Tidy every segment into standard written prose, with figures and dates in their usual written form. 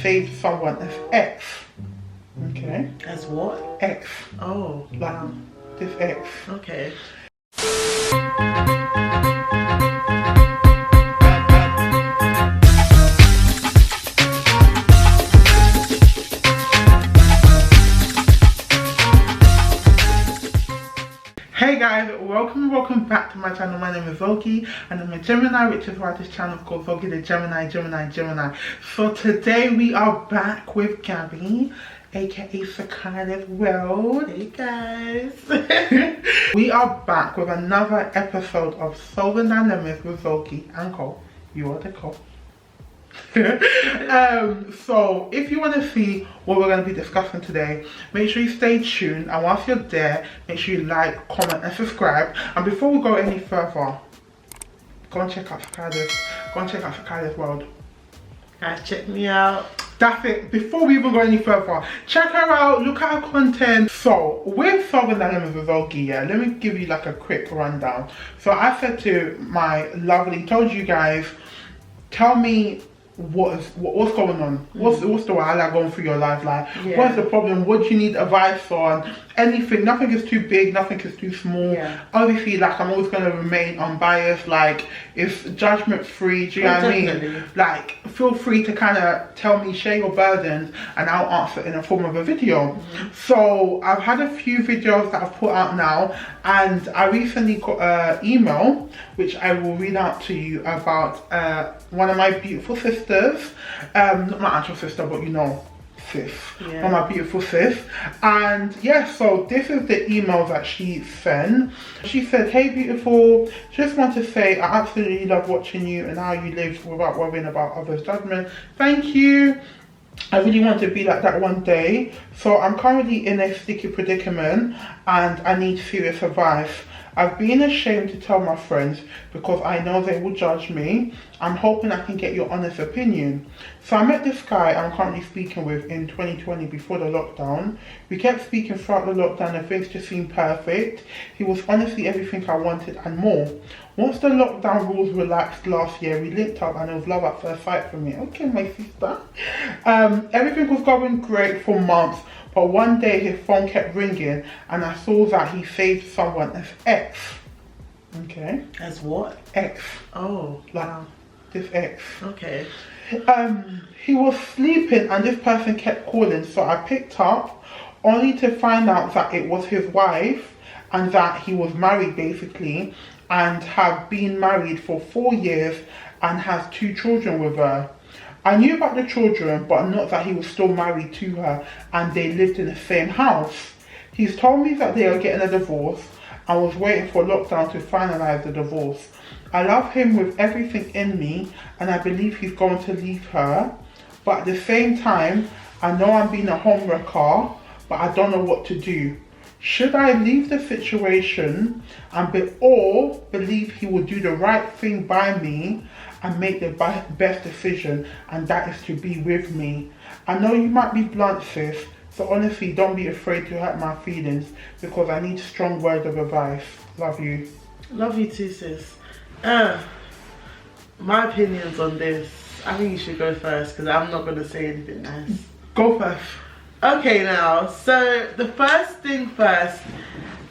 saved someone as X. Okay. As what? X. Oh, wow. This X. Okay. Hey guys, welcome back to my channel. My name is Zogie and I'm a Gemini, which is why this channel is called Zogie the Gemini. So today we are back with Gabby, aka Sakana's World. Hey guys. We are back with another episode of Solving Dilemmas with Zogie and Co. You are the Co. So if you want to see what we're going to be discussing today, make sure you stay tuned, and whilst you're there, make sure you like, comment and subscribe. And before we go any further, go and check out Sakana's World. Guys, check me out. That's it. Before we even go any further, check her out, look at her content. So with Solving Dilemmas with Zogie, yeah, let me give you like a quick rundown. So I said to my lovely, told you guys, tell me what's going on, what's the wahala going through your life, like what's the problem, what do you need advice on, anything. Nothing is too big, nothing is too small. Obviously, like, I'm always going to remain unbiased, like it's judgment free, do you know what I mean? Like, feel free to kind of tell me, share your burdens, and I'll answer in a form of a video. So I've had a few videos that I've put out now, and I recently got an email which I will read out to you about one of my beautiful sisters, not my actual sister, but you know, sis, one of my beautiful sis. And yeah, so this is the email that she sent. She said, "Hey beautiful, just want to say I absolutely love watching you and how you live without worrying about others' judgment. Thank you. I really want to be like that one day. So I'm currently in a sticky predicament and I need serious advice. I've been ashamed to tell my friends because I know they will judge me. I'm hoping I can get your honest opinion. So I met this guy I'm currently speaking with in 2020 before the lockdown. We kept speaking throughout the lockdown and things just seemed perfect. He was honestly everything I wanted and more. Once the lockdown rules relaxed last year, we linked up and it was love at first sight for me." Okay, my sister. Everything was going great for months. But one day his phone kept ringing and I saw that he saved someone as X. Okay. As what? X. Oh, like wow. This X. Okay. He was sleeping and this person kept calling, so I picked up only to find out that it was his wife and that he was married basically and have been married for 4 years and has 2 children with her. I knew about the children, but not that he was still married to her and they lived in the same house. He's told me that they are getting a divorce and was waiting for lockdown to finalize the divorce. I love him with everything in me and I believe he's going to leave her. But at the same time, I know I'm being a homewrecker, but I don't know what to do. Should I leave the situation and believe he will do the right thing by me and make the best decision, and that is to be with me? I know you might be blunt, sis, so honestly don't be afraid to hurt my feelings because I need strong words of advice. Love you." Love you too, sis. My opinions on this, I think you should go first because I'm not going to say anything nice. Go first. Okay, now, so the first thing first,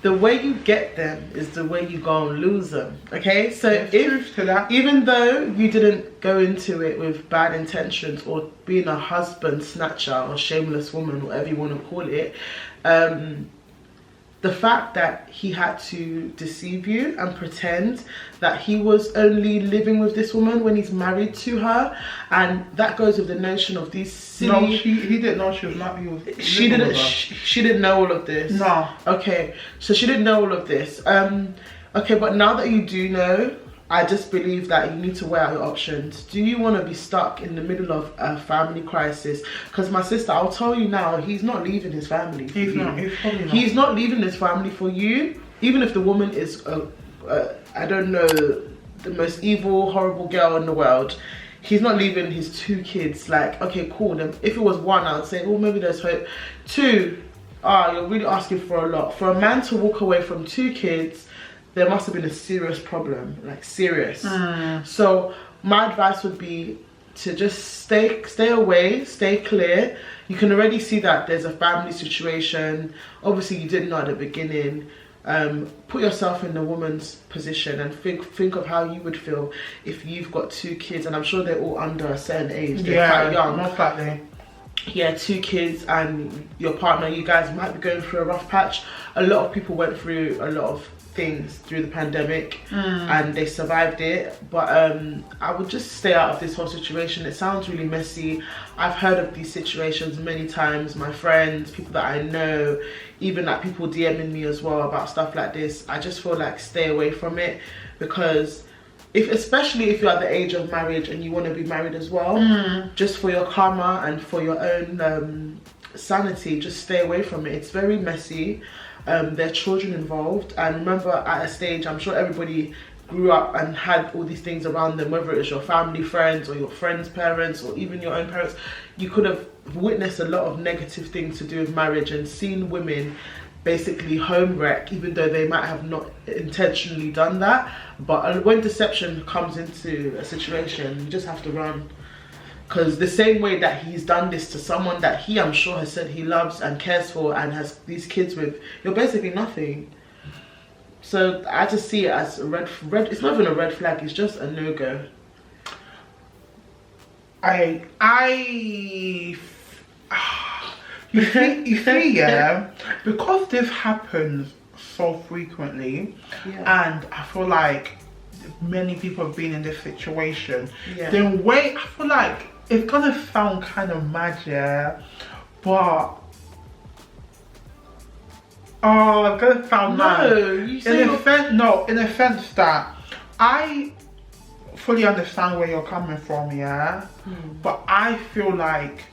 the way you get them is the way you go and lose them. Okay, so even though you didn't go into it with bad intentions or being a husband snatcher or shameless woman, whatever you want to call it, the fact that he had to deceive you and pretend that he was only living with this woman when he's married to her, and that goes with the notion of these silly... No, he didn't know she was married. She didn't know all of this. No. Okay, so she didn't know all of this. Okay, but now that you do know, I just believe that you need to weigh out your options. Do you want to be stuck in the middle of a family crisis? Because my sister, I'll tell you now, he's not leaving his family for you. He's not leaving his family for you. Even if the woman is, I don't know, the most evil, horrible girl in the world, he's not leaving his 2 kids. Like, okay, cool. Then if it was 1, I would say, well, maybe there's hope. 2, you're really asking for a lot. For a man to walk away from 2 kids, there must have been a serious problem, like serious. So my advice would be to just stay away, stay clear. You can already see that there's a family situation. Obviously you didn't know at the beginning. Put yourself in the woman's position and think of how you would feel if you've got 2 kids, and I'm sure they're all under a certain age. They're quite young. Most likely. Yeah, 2 kids and your partner, you guys might be going through a rough patch. A lot of people went through a lot of things through the pandemic and they survived it, but I would just stay out of this whole situation. It sounds really messy. I've heard of these situations many times. My friends, people that I know, even like people DMing me as well about stuff like this. I just feel like stay away from it, because especially if you're at the age of marriage and you want to be married as well, just for your karma and for your own sanity, just stay away from it. It's very messy. There are children involved, and remember, at a stage, I'm sure everybody grew up and had all these things around them, whether it was your family, friends, or your friends' parents, or even your own parents. You could have witnessed a lot of negative things to do with marriage and seen women basically home wreck, even though they might have not intentionally done that. But when deception comes into a situation, you just have to run. Because the same way that he's done this to someone that I'm sure has said he loves and cares for and has these kids with, you're basically nothing. So I just see it as a red. It's not even a red flag. It's just a no-go. You see, yeah, because this happens so frequently, and I feel like many people have been in this situation. Then I feel like it's gonna sound kind of mad, yeah, but it's gonna sound mad. In a sense that I fully understand where you're coming from, yeah, but I feel like,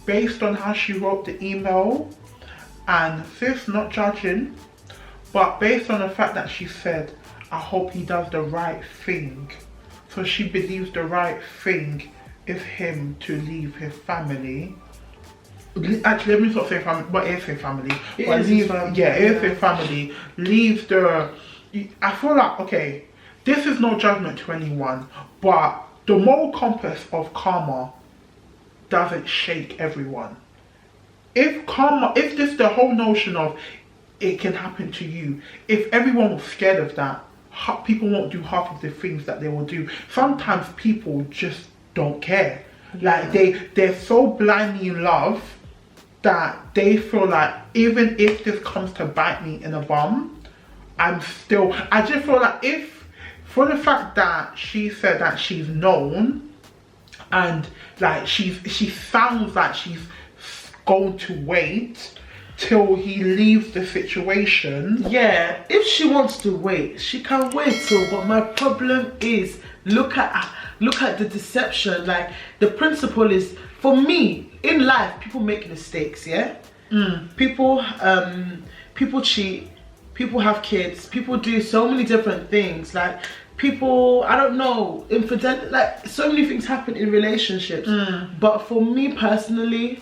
based on how she wrote the email, and sis, not judging, but based on the fact that she said, I hope he does the right thing. So she believes the right thing is him to leave his family. Actually, let me not say family, but it is his family. It is his family. Leave the... I feel like, okay, this is no judgment to anyone, but the moral compass of karma doesn't shake everyone. If this the whole notion of it can happen to you, if everyone was scared of that, people won't do half of the things that they will do. Sometimes people just don't care. Like they're so blindly in love that they feel like, even if this comes to bite me in the bum, I just feel like, if for the fact that she said that she's known, and like she sounds like she's going to wait till he leaves the situation. Yeah, if she wants to wait, she can wait till, but my problem is, look at the deception. Like, the principle is, for me, in life, people make mistakes, yeah? People cheat, people have kids, people do so many different things. Like, people, I don't know, infidelity, like, so many things happen in relationships. But for me personally,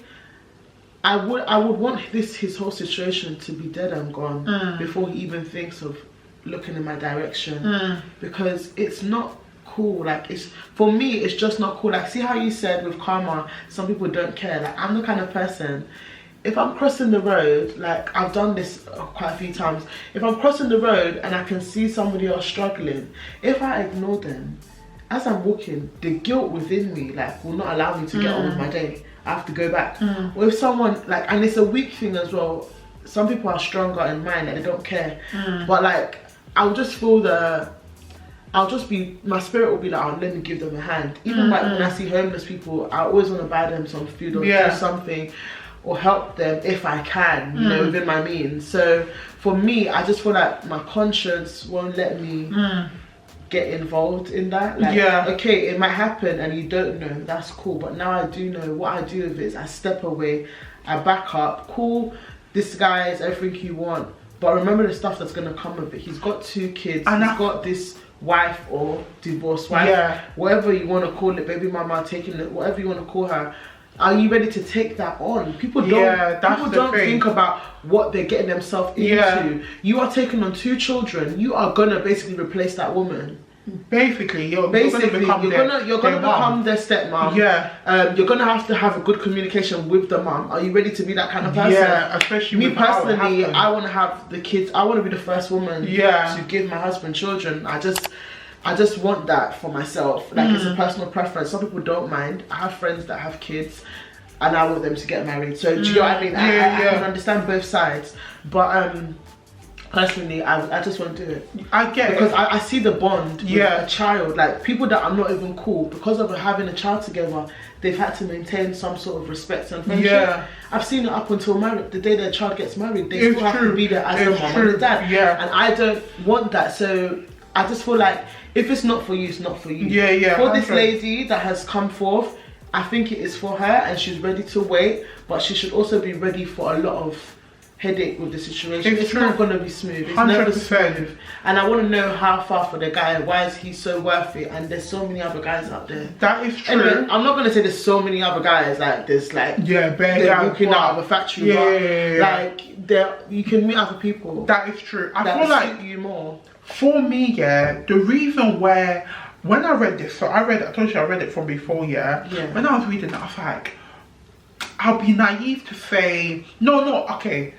I would want his whole situation to be dead and gone before he even thinks of looking in my direction, because it's not cool. Like, for me, it's just not cool. Like, see how you said with karma, some people don't care. Like, I'm the kind of person, if I'm crossing the road, like, I've done this quite a few times, if I'm crossing the road and I can see somebody else struggling, if I ignore them, as I'm walking, the guilt within me, like, will not allow me to get on with my day. I have to go back. Or if someone, like, and it's a weak thing as well, some people are stronger in mind and they don't care. But like, I'll just feel my spirit will be like, oh, let me give them a hand. Even like when I see homeless people, I always want to buy them some food or do something, or help them if I can, you know, within my means. So for me, I just feel like my conscience won't let me get involved in that. Like, okay, it might happen and you don't know, that's cool, but now I do know. What I do with it is I step away, I back up. Cool, this guy is everything you want, but remember the stuff that's gonna come of it. He's got 2 kids, and he's got this wife or divorced wife, whatever you want to call it, baby mama, taking it, whatever you want to call her. Are you ready to take that on? People don't think about what they're getting themselves into. You are taking on 2 children. You are gonna basically replace that woman. Basically, you're you're gonna gonna become their stepmom. Yeah. You're gonna have to have a good communication with the mum. Are you ready to be that kind of person? Yeah, especially me with how it personally. happened. I want to have the kids. I want to be the first woman to give my husband children. I just want that for myself. Like it's a personal preference. Some people don't mind. I have friends that have kids, and I want them to get married. So do you know what I mean? I can understand both sides, but personally, I just won't do it. I get because it. I see the bond with a child. Like people that are not even cool because of having a child together, they've had to maintain some sort of respect and friendship. Yeah. I've seen it up until the day their child gets married. They still have to be there as the mom and the dad. Yeah. And I don't want that. So I just feel like if it's not for you, it's not for you. Yeah, yeah. For this lady that has come forth, I think it is for her and she's ready to wait. But she should also be ready for a lot of headache with the situation. It's not going to be smooth. It's 100%. Never smooth. And I want to know how far for the guy. Why is he so worth it? And there's so many other guys out there. That is true. Anyway, I'm not going to say there's so many other guys. Like there's like they're walking out of a factory. Like you can meet other people. That is true. I that feel like suit you more. For me, the reason where when I read this, I told you I read it from before, when I was reading it, I was like, I'll be naive to say, okay,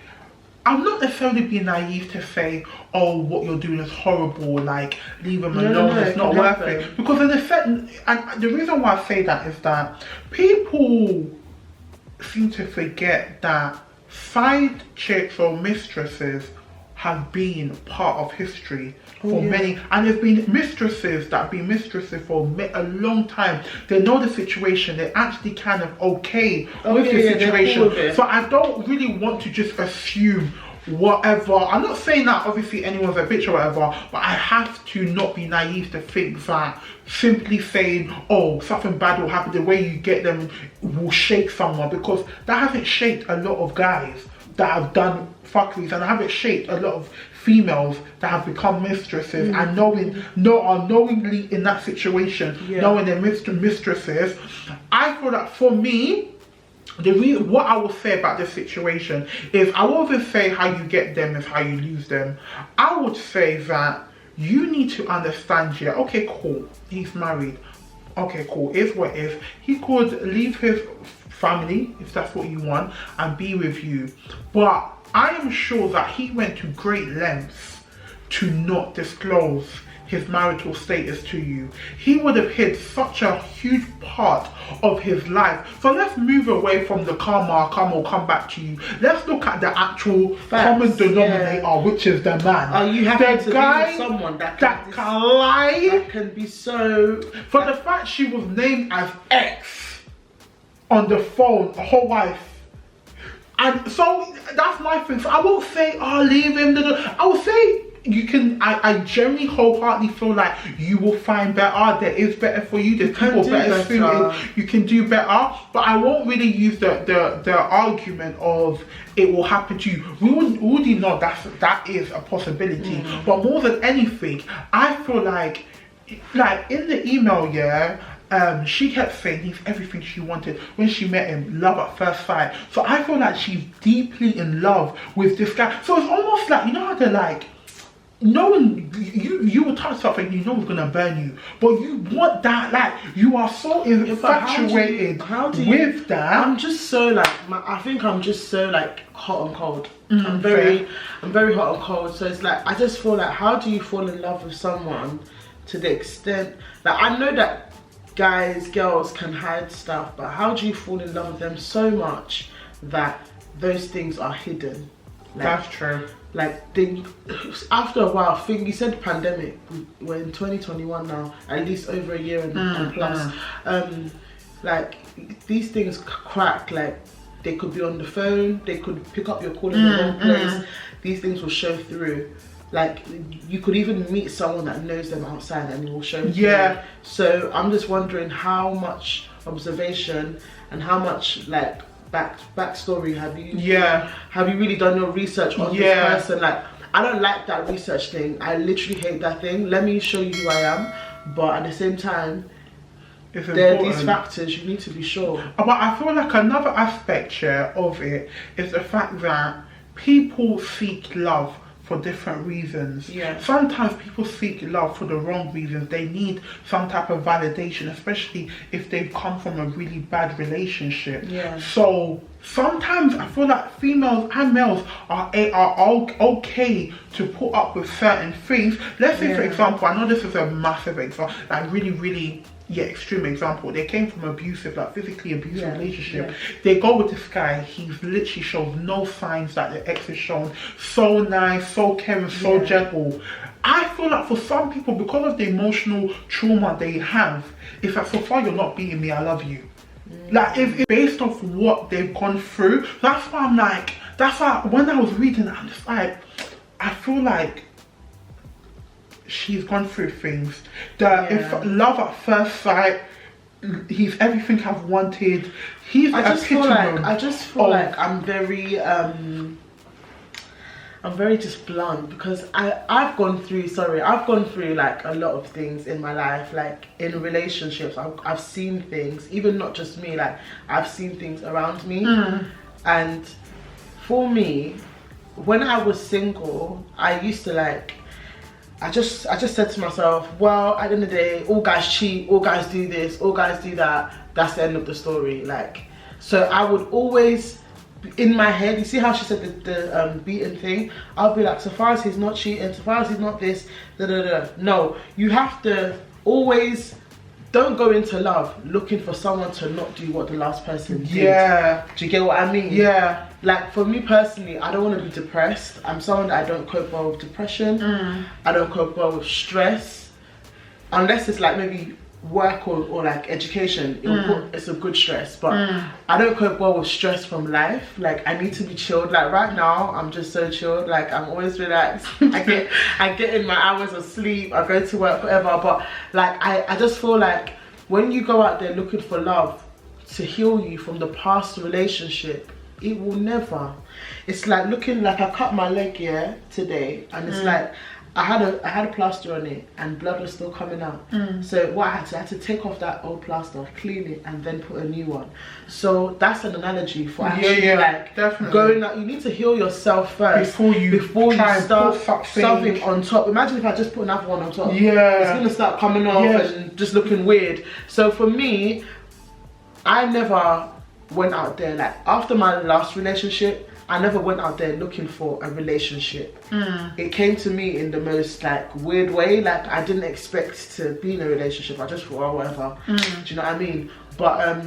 I'm not necessarily being naive to say, oh, what you're doing is horrible, like, leave him alone, it's not worth it. Because in effect, and the reason why I say that is that people seem to forget that side chicks or mistresses have been part of history for many, and there's been mistresses that have been mistresses for a long time. They know the situation, they're actually kind of okay with the situation. Cool. So I don't really want to just assume whatever. I'm not saying that obviously anyone's a bitch or whatever, but I have to not be naive to think that simply saying, oh, something bad will happen, the way you get them will shake someone, because that hasn't shaped a lot of guys that have done fuckeries, and I haven't shaped a lot of females that have become mistresses and are knowingly in that situation, knowing they're mistresses. I feel that for me, what I will say about this situation is, I won't even say how you get them is how you lose them. I would say that you need to understand, okay, cool, he's married. Okay, cool, is what is. He could leave his family, if that's what you want, and be with you. But I am sure that he went to great lengths to not disclose his marital status to you. He would have hid such a huge part of his life. So let's move away from the karma will come back to you. Let's look at the actual common denominator, which is the man. Are you happy to be with someone that can lie? That can be so... For the fact she was named as X on the phone, her wife. And so that's my thing. So I won't say, oh, leave him. I will say, you can, I genuinely wholeheartedly feel like you will find better. There is better for you. There's people better suited. You can do better. But I won't really use the argument of it will happen to you. We already know that is a possibility. But more than anything, I feel like in the email, she kept saying he's everything she wanted when she met him, love at first sight. So I feel like she's deeply in love with this guy. So it's almost like, you know how they're like, knowing you will touch something you know is gonna burn you, but you want that, like you are so infatuated with that. I'm just so like, I think I'm just so like hot and cold. I'm very hot and cold. So it's like, I just feel like, how do you fall in love with someone to the extent that, I know that guys, girls can hide stuff, but how do you fall in love with them so much that those things are hidden? Like, that's true. Like, after a while, I think you said pandemic, we're in 2021 now, at least over a year and plus. Like, these things crack, like, they could be on the phone, they could pick up your call in the wrong place. These things will show through. Like, you could even meet someone that knows them outside and it will show through. So I'm just wondering how much observation and how much, like, backstory have you really done your research on this person? Like, I don't like that research thing. I literally hate that thing. Let me show you who I am, but at the same time, there are these factors you need to be sure. But I feel like another aspect of it is the fact that people seek love for different reasons. Yeah. Sometimes people seek love for the wrong reasons. They need some type of validation, especially if they've come from a really bad relationship. Yeah. So sometimes I feel like females and males are okay to put up with certain things. Let's say, for example, I know this is a massive example, like really extreme example. They came from abusive, like physically abusive relationship. They go with this guy, he's literally shows no signs that the ex is shown. So nice, so caring, so gentle. I feel like for some people, because of the emotional trauma they have, it's like, so far you're not beating me, I love you. Like, if it's based off what they've gone through, that's why I'm like, that's why when I was reading, I'm just like, I feel like she's gone through things. If love at first sight, he's everything I've wanted. I just feel like I'm very just blunt, because I've gone through like a lot of things in my life, like in relationships. I've seen things, even not just me, like I've seen things around me. And for me, when I was single, I used to like, I just said to myself, well, at the end of the day, all guys cheat, all guys do this, all guys do that. That's the end of the story. Like, so I would always, in my head, you see how she said the beaten thing? I'll be like, so far as he's not cheating, so far as he's not this, No, you have to always, don't go into love looking for someone to not do what the last person did. Yeah. Do you get what I mean? Yeah. Like, for me personally, I don't want to be depressed. I'm someone that I don't cope well with depression. I don't cope well with stress. Unless it's like maybe work or like education, it's a good stress. But I don't cope well with stress from life. Like, I need to be chilled. Like right now, I'm just so chilled. Like, I'm always relaxed. I get in my hours of sleep. I go to work, whatever. But like, I just feel like when you go out there looking for love to heal you from the past relationship, it will never. It's like looking, like I cut my leg today, and it's like I had a plaster on it and blood was still coming out. So what I had to take off that old plaster, clean it, and then put a new one. So that's an analogy for actually like definitely going out. You need to heal yourself first before you start something on top. Imagine if I just put another one on top. It's gonna start coming off and just looking weird. So for me, I never went out there, like after my last relationship, I never went out there looking for a relationship. It came to me in the most like weird way. Like, I didn't expect to be in a relationship. I just thought, oh, whatever. Do you know what I mean? But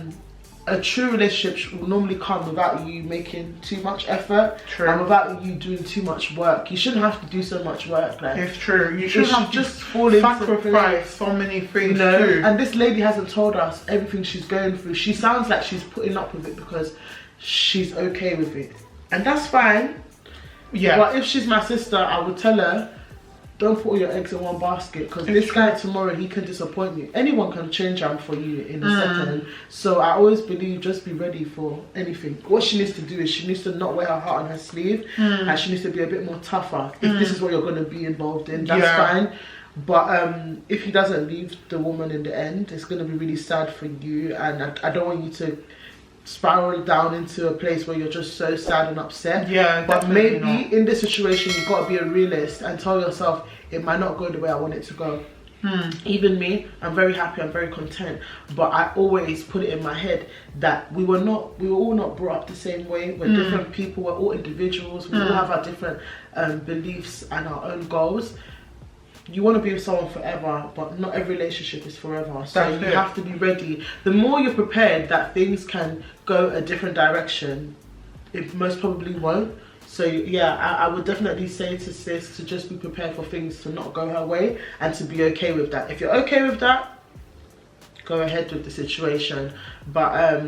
a true relationship will normally come without you making too much effort. And without you doing too much work. You shouldn't have to do so much work. Like, it's true. You shouldn't have just fall into sacrifice so many things, you know? Too. And this lady hasn't told us everything she's going through. She sounds like she's putting up with it because she's okay with it. And that's fine. But if she's my sister, I would tell her, don't put all your eggs in one basket, because this guy tomorrow, he can disappoint you. Anyone can change him for you in a second. So I always believe, just be ready for anything. What she needs to do is she needs to not wear her heart on her sleeve, and she needs to be a bit more tougher. If this is what you're going to be involved in, that's fine. But if he doesn't leave the woman in the end, it's going to be really sad for you, and I don't want you to spiral down into a place where you're just so sad and upset. But maybe in this situation, you've got to be a realist and tell yourself it might not go the way I want it to go. Even me, I'm very happy, I'm very content, but I always put it in my head that we were all not brought up the same way. We're different people, we're all individuals, we all have our different beliefs and our own goals. You want to be with someone forever, but not every relationship is forever. So you have to be ready. The more you're prepared that things can go a different direction, it most probably won't. So yeah, I would definitely say to sis to just be prepared for things to not go her way and to be okay with that. If you're okay with that, go ahead with the situation. But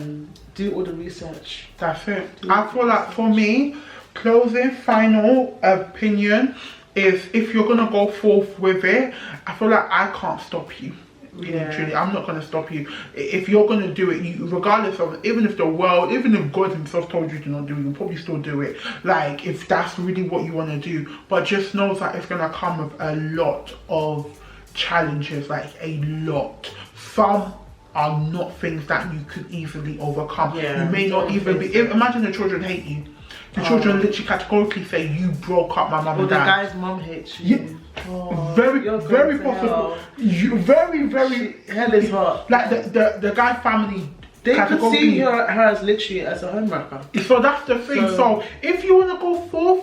do all the research. That's it. I feel like for me, closing final opinion is, if you're gonna go forth with it, I feel like I can't stop you. Really, truly, I'm not gonna stop you. If you're gonna do it, you, regardless of, even if the world, even if God himself told you to not do it, you'll probably still do it. Like, if that's really what you want to do. But just know that it's gonna come with a lot of challenges, like a lot. Some are not things that you could easily overcome. You may not even be, imagine the children hate you. The children literally categorically say you broke up my mum Well, and the dad. guy's mum hates you. Yeah. Oh, Very, you're going very to possible. hell. Very. Hell is hot. Like the guy family. They could see categorically- her as literally as a homewrecker. So that's the thing. So if you want to go full